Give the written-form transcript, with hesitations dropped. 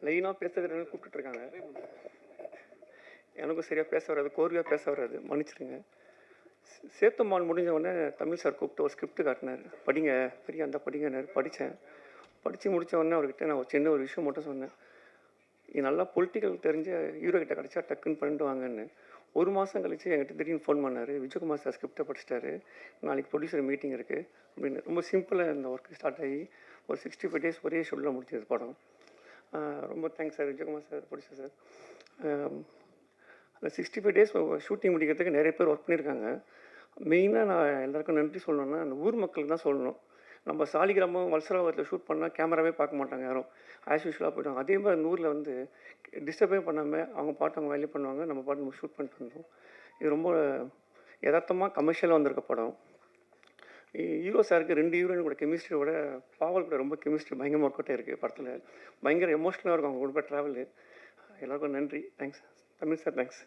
லைனாக பேசுகிறவங்க கூப்பிட்டுருக்காங்க. எனக்கும் சரியாக பேச வராது, கோர்வையாக பேச வராது, மன்னிச்சிடுங்க. சேத்துமான் முடிஞ்ச உடனே தமிழ் சார் கூப்பிட்டு ஒரு ஸ்கிரிப்ட் காட்டினார். படிங்க ஃப்ரீயாக இருந்தால் படிங்கன்னாரு. படித்தேன். படித்து முடித்த உடனே அவர்கிட்ட நான் சின்ன ஒரு விஷயம் மட்டும் சொன்னேன். இது நல்லா பொலிட்டிக்கல் தெரிஞ்ச ஹீரோ கிட்ட கிடச்சா டக்குன்னு பண்ணிட்டு வாங்கன்னு. ஒரு மாதம் கழிச்சு என்கிட்ட திடீர்னு ஃபோன் பண்ணார். விஜயகுமார் சார் ஸ்கிரிப்டை படிச்சிட்டாரு, நாளைக்கு ப்ரொடியூசர் மீட்டிங் இருக்குது அப்படின்னு. ரொம்ப சிம்பிளாக இந்த ஒர்க் ஸ்டார்ட் ஆகி ஒரு 65 டேஸ் ஒரே ஷெட்யூலில் முடிச்சது படம். ரொம்ப thanks sir, Vijayakumar sir, producer sir. அந்த 65 டேஸ் ஷூட்டிங் முடிக்கிறதுக்கு நிறைய பேர் ஒர்க் பண்ணியிருக்காங்க. மெயினாக நான் எல்லாருக்கும் நன்றி சொல்லணுன்னா அந்த ஊர் மக்களுக்கு தான் சொல்லணும். நம்ம சாலிகிராமம் வல்சராவரத்தில் ஷூட் பண்ணால் கேமராவே பார்க்க மாட்டாங்க யாரும், ஆஸ் யூஷுவலாக போய்ட்டாங்க. அதே மாதிரி அந்த ஊரில் வந்து டிஸ்டர்பே பண்ணாமல் அவங்க பாட்டு அவங்க வேலையை பண்ணுவாங்க, நம்ம பாட்டு நம்ம ஷூட் பண்ணிட்டு வந்தோம். இது ரொம்ப யதார்த்தமாக கமர்ஷியலாக வந்திருக்க படம். ஹீரோ சாருக்கு 2 ஹீரோயின் கூட கெமிஸ்ட்ரியோட பாவல் கூட ரொம்ப கெமிஸ்ட்ரி பயங்கரமாக ஒர்க் அவுட் இருக்குது படத்தில். பயங்கர எமோஷ்னலாக இருக்கும் அவங்க கூட ட்ராவலு. எல்லாருக்கும் நன்றி, தேங்க்ஸ் தமிழ் சார், தேங்க்ஸ்.